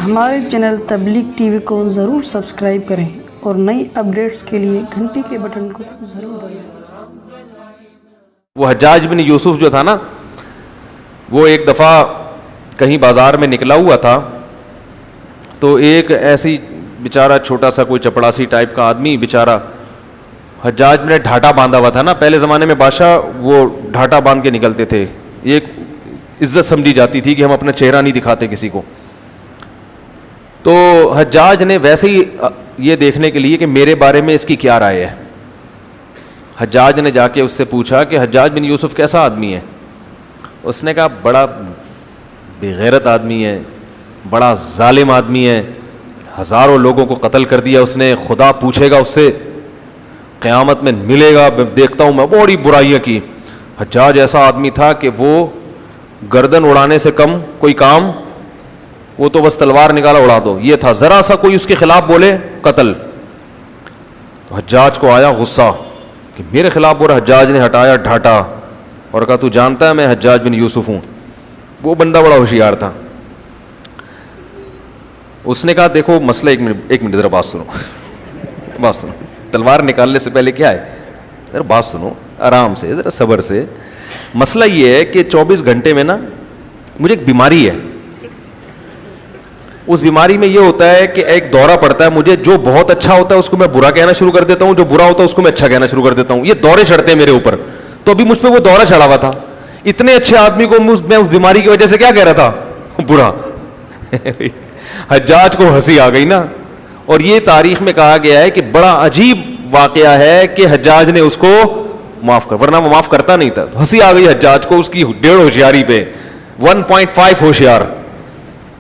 ہمارے چینل تبلیغ T V کو ضرور سبسکرائب کریں اور نئی اپڈیٹس کے لیے گھنٹی کے بٹن کو ضرور دبائیں۔ وہ حجاج بن یوسف جو تھا نا، وہ ایک دفعہ کہیں بازار میں نکلا ہوا تھا، تو ایک ایسی بیچارہ چھوٹا سا کوئی چپڑاسی ٹائپ کا آدمی بیچارہ، حجاج نے ڈھاٹا باندھا ہوا تھا نا، پہلے زمانے میں بادشاہ وہ ڈھاٹا باندھ کے نکلتے تھے، ایک عزت سمجھی جاتی تھی کہ ہم اپنا چہرہ نہیں دکھاتے کسی کو۔ تو حجاج نے ویسے ہی یہ دیکھنے کے لیے کہ میرے بارے میں اس کی کیا رائے ہے، حجاج نے جا کے اس سے پوچھا کہ حجاج بن یوسف کیسا آدمی ہے؟ اس نے کہا بڑا بے غیرت آدمی ہے، بڑا ظالم آدمی ہے، ہزاروں لوگوں کو قتل کر دیا اس نے، خدا پوچھے گا اس سے قیامت میں، ملے گا دیکھتا ہوں میں بڑی برائیاں کی۔ حجاج ایسا آدمی تھا کہ وہ گردن اڑانے سے کم کوئی کام، وہ تو بس تلوار نکالا اڑا دو، یہ تھا، ذرا سا کوئی اس کے خلاف بولے قتل۔ تو حجاج کو آیا غصہ کہ میرے خلاف بول رہا، حجاج نے ہٹایا ڈھاٹا اور کہا تو جانتا ہے میں حجاج بن یوسف ہوں۔ وہ بندہ بڑا ہوشیار تھا، اس نے کہا دیکھو مسئلہ، ایک منٹ ذرا بات سنو بات سنو، تلوار نکالنے سے پہلے کیا ہے، ذرا بات سنو آرام سے، ذرا صبر سے۔ مسئلہ یہ ہے کہ 24 گھنٹے میں نا مجھے ایک بیماری ہے، اس بیماری میں یہ ہوتا ہے کہ ایک دورہ پڑتا ہے مجھے، جو بہت اچھا ہوتا ہے اس کو میں برا کہنا شروع کر دیتا ہوں، جو برا ہوتا ہے اس کو میں اچھا کہنا شروع کر دیتا ہوں، یہ دورے چڑھتے ہیں میرے اوپر۔ تو ابھی مجھ پہ وہ دورہ چڑھا ہوا تھا، اتنے اچھے آدمی کو میں اس بیماری کی وجہ سے کیا کہہ رہا تھا، برا۔ حجاج کو ہنسی آ گئی نا، اور یہ تاریخ میں کہا گیا ہے کہ بڑا عجیب واقعہ ہے کہ حجاج نے اس کو معاف کر، ورنہ وہ معاف کرتا نہیں تھا۔ ہنسی آ گئی حجاج کو اس کی 1.5 ہوشیاری پہ، 1.5 ہوشیار۔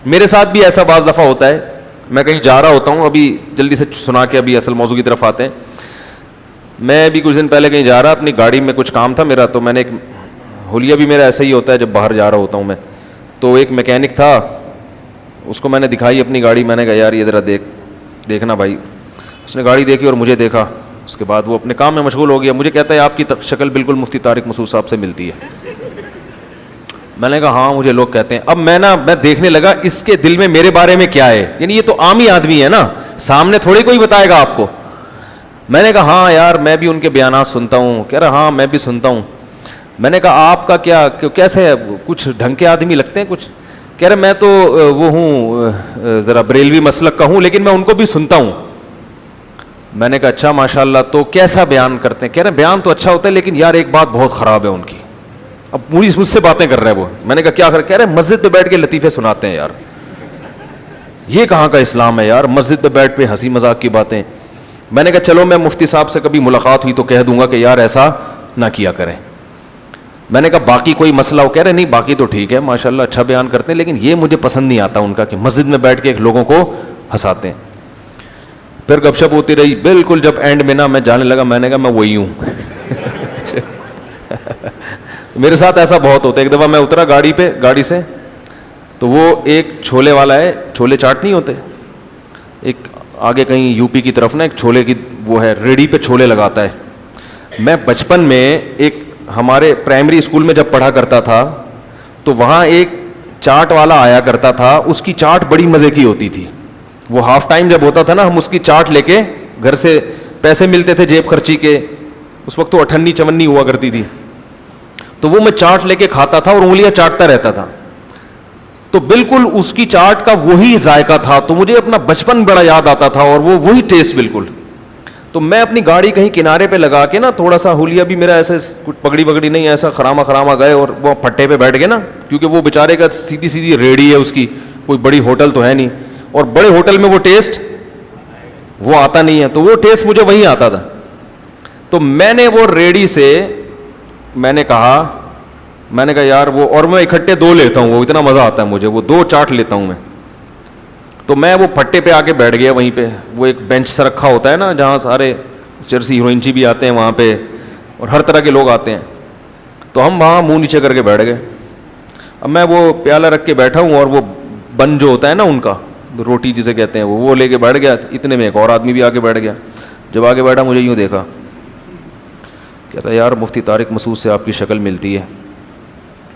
میرے ساتھ بھی ایسا بعض دفعہ ہوتا ہے، میں کہیں جا رہا ہوتا ہوں، ابھی جلدی سے سنا کے ابھی اصل موضوع کی طرف آتے ہیں۔ میں بھی کچھ دن پہلے کہیں جا رہا، اپنی گاڑی میں کچھ کام تھا میرا، تو میں نے ایک حلیہ بھی میرا ایسا ہی ہوتا ہے جب باہر جا رہا ہوتا ہوں میں، تو ایک میکینک تھا، اس کو میں نے دکھائی اپنی گاڑی، میں نے کہا یار یہ ذرا دیکھنا بھائی۔ اس نے گاڑی دیکھی اور مجھے دیکھا، اس کے بعد وہ اپنے کام میں مشغول ہو گیا، مجھے کہتا ہے آپ کی شکل بالکل مفتی طارق مسعود صاحب سے ملتی ہے۔ میں نے کہا ہاں مجھے لوگ کہتے ہیں۔ اب میں دیکھنے لگا اس کے دل میں میرے بارے میں کیا ہے، یعنی یہ تو عام ہی آدمی ہے نا، سامنے تھوڑی کوئی بتائے گا آپ کو۔ میں نے کہا ہاں یار میں بھی ان کے بیانات سنتا ہوں۔ کہہ رہا ہاں میں بھی سنتا ہوں۔ میں نے کہا آپ کا کیسے ہے، کچھ ڈھنگ کے آدمی لگتے ہیں کچھ؟ کہہ رہے میں تو وہ ہوں ذرا بریلوی مسلک کا ہوں، لیکن میں ان کو بھی سنتا ہوں۔ میں نے کہا اچھا ماشاء اللہ، تو کیسا بیان کرتے ہیں؟ کہہ رہے بیان تو اچھا ہوتا ہے لیکن یار ایک بات بہت خراب ہے ان کی۔ اب پوری مجھ سے باتیں کر رہے ہیں وہ۔ میں نے کہا کیا کر؟ کہہ رہے مسجد پہ بیٹھ کے لطیفے سناتے ہیں یار۔ یہ کہاں کا اسلام ہے یار، مسجد پہ بیٹھ پہ ہنسی مذاق کی باتیں۔ میں نے کہا چلو میں مفتی صاحب سے کبھی ملاقات ہوئی تو کہہ دوں گا کہ یار ایسا نہ کیا کریں۔ میں نے کہا باقی کوئی مسئلہ ہو؟ کہہ رہے نہیں باقی تو ٹھیک ہے ماشاءاللہ اچھا بیان کرتے ہیں، لیکن یہ مجھے پسند نہیں آتا ان کا کہ مسجد میں بیٹھ کے لوگوں کو ہنساتے ہیں۔ پھر گپ شپ ہوتی رہی، بالکل جب اینڈ میں نا میں جانے لگا، میں نے کہا میں وہی ہوں۔ میرے ساتھ ایسا بہت ہوتا ہے۔ ایک دفعہ میں اترا گاڑی سے، تو وہ ایک چھولے والا ہے، چھولے چاٹ نہیں ہوتے، ایک آگے کہیں یو پی کی طرف نا ایک چھولے کی وہ ہے، ریڑھی پہ چھولے لگاتا ہے۔ میں بچپن میں ایک ہمارے پرائمری اسکول میں جب پڑھا کرتا تھا تو وہاں ایک چاٹ والا آیا کرتا تھا، اس کی چاٹ بڑی مزے کی ہوتی تھی۔ وہ ہاف ٹائم جب ہوتا تھا نا، ہم اس کی چاٹ لے کے گھر سے، پیسے ملتے تھے جیب خرچی کے، اس وقت تو 58 54 ہوا کرتی تھی، تو وہ میں چاٹ لے کے کھاتا تھا اور انگلیاں چاٹتا رہتا تھا، تو بالکل اس کی چاٹ کا وہی ذائقہ تھا، تو مجھے اپنا بچپن بڑا یاد آتا تھا اور وہ وہی ٹیسٹ بالکل۔ تو میں اپنی گاڑی کہیں کنارے پہ لگا کے نا، تھوڑا سا حلیہ بھی میرا ایسے کچھ پگڑی وگڑی نہیں، ایسا خراما گئے اور وہ پھٹے پہ بیٹھ گئے نا، کیونکہ وہ بیچارے کا سیدھی ریڑھی ہے اس کی، کوئی بڑی ہوٹل تو ہے نہیں، اور بڑے ہوٹل میں وہ ٹیسٹ وہ آتا نہیں ہے، تو وہ ٹیسٹ مجھے وہیں آتا تھا۔ تو میں نے وہ ریڑھی سے میں نے کہا یار وہ، اور میں اکٹھے 2 لیتا ہوں، وہ اتنا مزہ آتا ہے مجھے، وہ 2 چاٹ لیتا ہوں میں۔ تو میں وہ پھٹے پہ آ کے بیٹھ گیا وہیں پہ، وہ ایک بینچ سے رکھا ہوتا ہے نا جہاں سارے چرسی ہیروئنچی بھی آتے ہیں وہاں پہ، اور ہر طرح کے لوگ آتے ہیں، تو ہم وہاں منہ نیچے کر کے بیٹھ گئے۔ اب میں وہ پیالہ رکھ کے بیٹھا ہوں اور وہ بن جو ہوتا ہے نا ان کا، روٹی جسے کہتے ہیں، وہ لے کے بیٹھ گیا، اتنے میں ایک اور آدمی بھی آ کے بیٹھ گیا۔ جب آ کے بیٹھا مجھے یوں دیکھا، کہتا یار مفتی طارق مسعود سے آپ کی شکل ملتی ہے۔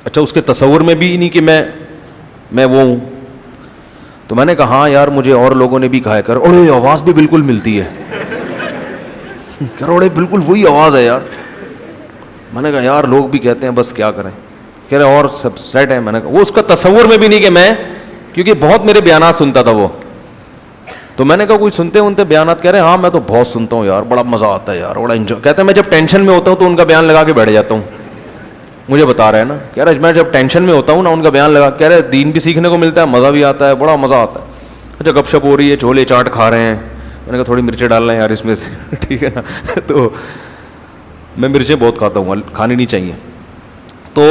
اچھا اس کے تصور میں بھی نہیں کہ میں میں وہ ہوں. تو میں نے کہا ہاں یار مجھے اور لوگوں نے بھی کہا ہے, کر اوڑے آواز بھی بالکل ملتی ہے, کر اوڑے بالکل وہی آواز ہے یار. میں نے کہا یار لوگ بھی کہتے ہیں, بس کیا کریں. کہہ رہے اور سب سیٹ ہے. میں نے کہا وہ اس کا تصور میں بھی نہیں کہ میں, کیونکہ بہت میرے بیانات سنتا تھا وہ, تو میں نے کہا کوئی سنتے انتے بیانات؟ کہہ رہے ہاں میں تو بہت سنتا ہوں یار, بڑا مزہ آتا ہے یار, بڑا انجوائے. کہتے ہیں میں جب ٹینشن میں ہوتا ہوں تو ان کا بیان لگا کے بیٹھ جاتا ہوں. مجھے بتا رہے ہیں نا, کہہ رہے میں جب ٹینشن میں ہوتا ہوں نا ان کا بیان لگا, کہہ رہے دین بھی سیکھنے کو ملتا ہے, مزہ بھی آتا ہے, بڑا مزہ آتا ہے. اچھا گپ شپ ہو رہی ہے, چھولے چاٹ کھا رہے ہیں. میں نے کہا تھوڑی مرچیں ڈالنا ہے یار اس میں سے, ٹھیک ہے نا. تو میں مرچیں بہت کھاتا ہوں, کھانی نہیں چاہیے. تو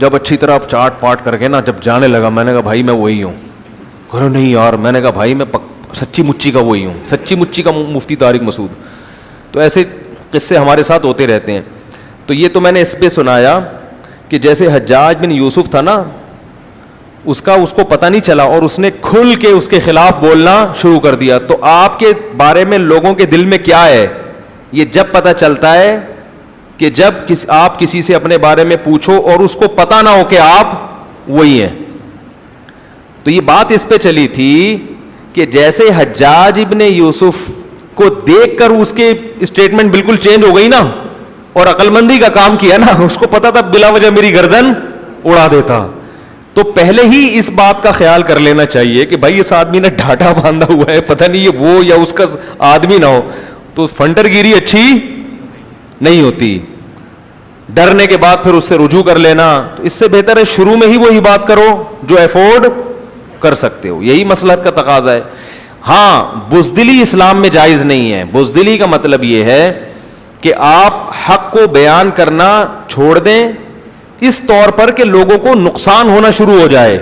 جب اچھی طرح چاٹ پاٹ کر کے نا جب جانے لگا, میں نے کہا بھائی میں وہی ہوں. کہہ رہے نہیں یار. میں نے کہا بھائی میں سچی مچی کا وہی ہوں, سچی مچی کا مفتی طارق مسعود. تو ایسے قصے ہمارے ساتھ ہوتے رہتے ہیں. تو یہ تو میں نے اس پہ سنایا کہ جیسے حجاج بن یوسف تھا نا, اس کو پتہ نہیں چلا اور اس نے کھل کے اس کے خلاف بولنا شروع کر دیا. تو آپ کے بارے میں لوگوں کے دل میں کیا ہے یہ جب پتہ چلتا ہے کہ جب آپ کسی سے اپنے بارے میں پوچھو اور اس کو پتہ نہ ہو کہ آپ وہی ہیں. تو یہ بات اس پہ چلی تھی کہ جیسے حجاج ابن یوسف کو دیکھ کر اس کے اسٹیٹمنٹ بالکل چینج ہو گئی نا, اور عقل مندی کا کام کیا نا, اس کو پتا تھا بلا وجہ میری گردن اڑا دیتا. تو پہلے ہی اس بات کا خیال کر لینا چاہیے کہ بھائی اس آدمی نے ڈھاٹا باندھا ہوا ہے, پتہ نہیں یہ وہ یا اس کا آدمی نہ ہو. تو فنٹر گیری اچھی نہیں ہوتی. ڈرنے کے بعد پھر اس سے رجوع کر لینا, تو اس سے بہتر ہے شروع میں ہی وہی بات کرو جو افورڈ کر سکتے ہو. یہی مصلحت کا تقاضا ہے. ہاں بزدلی اسلام میں جائز نہیں ہے. بزدلی کا مطلب یہ ہے کہ آپ حق کو بیان کرنا چھوڑ دیں اس طور پر کہ لوگوں کو نقصان ہونا شروع ہو جائے.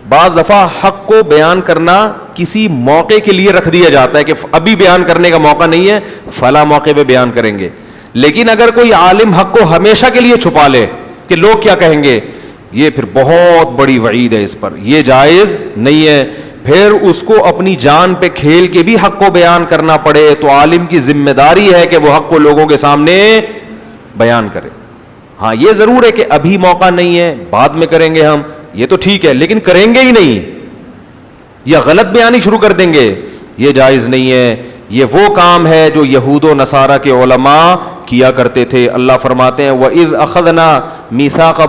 بعض دفعہ حق کو بیان کرنا کسی موقع کے لیے رکھ دیا جاتا ہے کہ ابھی بیان کرنے کا موقع نہیں ہے, فلاں موقع پہ بیان کریں گے. لیکن اگر کوئی عالم حق کو ہمیشہ کے لیے چھپا لے کہ لوگ کیا کہیں گے, یہ پھر بہت بڑی وعید ہے اس پر, یہ جائز نہیں ہے. پھر اس کو اپنی جان پہ کھیل کے بھی حق کو بیان کرنا پڑے تو عالم کی ذمہ داری ہے کہ وہ حق کو لوگوں کے سامنے بیان کرے. ہاں یہ ضرور ہے کہ ابھی موقع نہیں ہے, بعد میں کریں گے ہم, یہ تو ٹھیک ہے, لیکن کریں گے ہی نہیں یا غلط بیانی شروع کر دیں گے, یہ جائز نہیں ہے. یہ وہ کام ہے جو یہود و نصارہ کے علماء کیا کرتے تھے. اللہ فرماتے ہیں وَإِذْ أَخَذْنَا مِيثَاقَ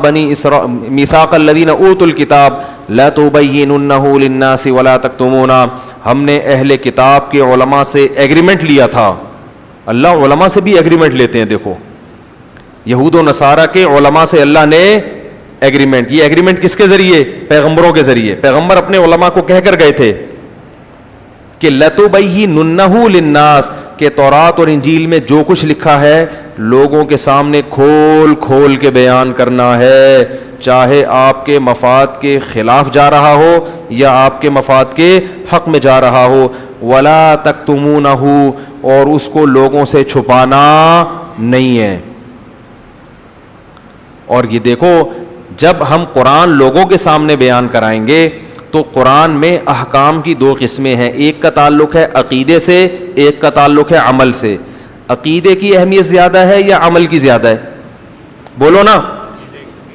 مِيثَاقَ الَّذِينَ أُوتُوا الْكِتَابَ لَا تُبَيِّنُنَّهُ لِلنَّاسِ وَلَا تَكْتُمُونَ. ہم نے اہل کتاب کے علماء سے ایگریمنٹ لیا تھا. اللہ علماء سے بھی ایگریمنٹ لیتے ہیں. دیکھو یہود و نصارہ کے علماء سے اللہ نے ایگریمنٹ, یہ ایگریمنٹ کس کے ذریعے؟ پیغمبروں کے ذریعے. پیغمبر اپنے علماء کو کہہ کر گئے تھے کہ لَتُبَيِّنُنَّهُ لِلنَّاسِ, کہ تورات اور انجیل میں جو کچھ لکھا ہے لوگوں کے سامنے کھول کھول کے بیان کرنا ہے, چاہے آپ کے مفاد کے خلاف جا رہا ہو یا آپ کے مفاد کے حق میں جا رہا ہو. وَلَا تَكْتُمُونَهُ, اور اس کو لوگوں سے چھپانا نہیں ہے. اور یہ دیکھو جب ہم قرآن لوگوں کے سامنے بیان کرائیں گے تو قرآن میں احکام کی دو قسمیں ہیں, ایک کا تعلق ہے عقیدے سے, ایک کا تعلق ہے عمل سے. عقیدے کی اہمیت زیادہ ہے یا عمل کی زیادہ ہے؟ بولو نا.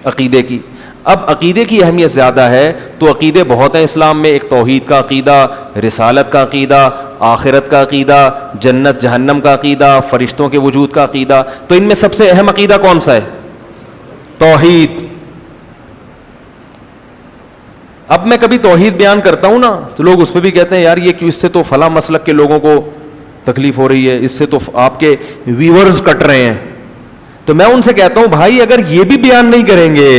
عقیدے کی. اب عقیدے کی اہمیت زیادہ ہے تو عقیدے بہت ہیں اسلام میں. ایک توحید کا عقیدہ, رسالت کا عقیدہ, آخرت کا عقیدہ, جنت جہنم کا عقیدہ, فرشتوں کے وجود کا عقیدہ. تو ان میں سب سے اہم عقیدہ کون سا ہے؟ توحید. اب میں کبھی توحید بیان کرتا ہوں نا تو لوگ اس پہ بھی کہتے ہیں یار یہ کیوں, اس سے تو فلاں مسلک کے لوگوں کو تکلیف ہو رہی ہے, اس سے تو آپ کے ویورز کٹ رہے ہیں. تو میں ان سے کہتا ہوں بھائی اگر یہ بھی بیان نہیں کریں گے,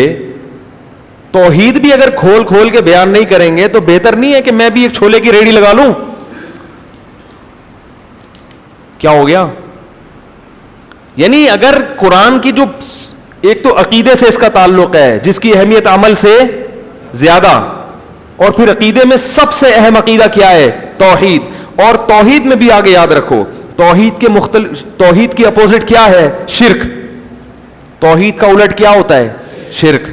توحید بھی اگر کھول کھول کے بیان نہیں کریں گے تو بہتر نہیں ہے کہ میں بھی ایک چھولے کی ریڑھی لگا لوں؟ کیا ہو گیا؟ یعنی اگر قرآن کی جو ایک تو عقیدے سے اس کا تعلق ہے جس کی اہمیت عمل سے زیادہ, اور پھر عقیدے میں سب سے اہم عقیدہ کیا ہے؟ توحید. اور توحید میں بھی آگے یاد رکھو توحید کی اپوزٹ کیا ہے؟ شرک. توحید کا الٹ کیا ہوتا ہے؟ شرک.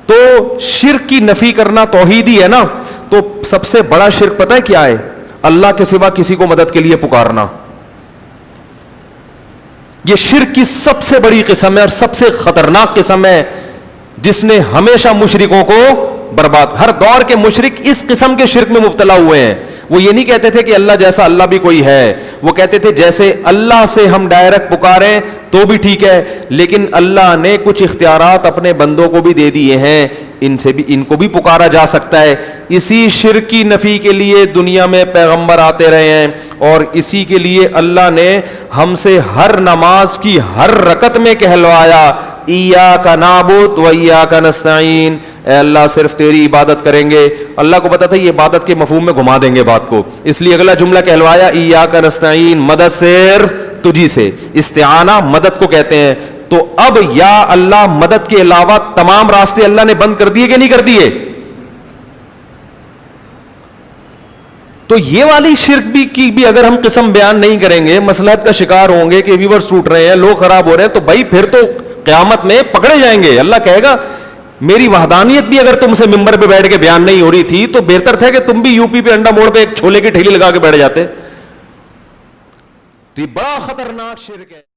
تو شرک کی نفی کرنا توحید ہی ہے نا. تو سب سے بڑا شرک پتہ ہے کیا ہے؟ اللہ کے سوا کسی کو مدد کے لیے پکارنا. یہ شرک کی سب سے بڑی قسم ہے اور سب سے خطرناک قسم ہے جس نے ہمیشہ مشرکوں کو برباد. ہر دور کے مشرک اس قسم کے شرک میں مبتلا ہوئے ہیں. وہ یہ نہیں کہتے تھے کہ اللہ جیسا اللہ بھی کوئی ہے, وہ کہتے تھے جیسے اللہ سے ہم ڈائریکٹ پکاریں تو بھی ٹھیک ہے, لیکن اللہ نے کچھ اختیارات اپنے بندوں کو بھی دے دیے ہیں, ان کو بھی پکارا جا سکتا ہے. اسی شرک کی نفی کے لیے دنیا میں پیغمبر آتے رہے ہیں, اور اسی کے لیے اللہ نے ہم سے ہر نماز کی ہر رکعت میں کہلوایا ایاک نعبد و ایاک نستعین, اے اللہ صرف تیری عبادت کریں گے. اللہ کو پتا تھا یہ عبادت کے مفہوم میں گھما دیں گے بات کو, اس لیے اگلا جملہ کہلوایا ایاک نستعین, مدد صرف تجھی سے. استعانہ مدد کو کہتے ہیں. تو اب یا اللہ مدد کے علاوہ تمام راستے اللہ نے بند کر دیے کہ نہیں کر دیے؟ تو یہ والی شرک کی بھی اگر ہم قسم بیان نہیں کریں گے, مصلحت کا شکار ہوں گے کہ ویورز ٹوٹ رہے ہیں, لوگ خراب ہو رہے ہیں, تو بھائی پھر تو قیامت میں پکڑے جائیں گے. اللہ کہے گا میری وحدانیت بھی اگر تم سے ممبر پہ بیٹھ کے بیان نہیں ہو رہی تھی تو بہتر تھا کہ تم بھی یو پی پہ انڈا موڑ پہ ایک چھولے کی ٹھیلی لگا کے بیٹھ جاتے. تو یہ بڑا خطرناک شرک ہے.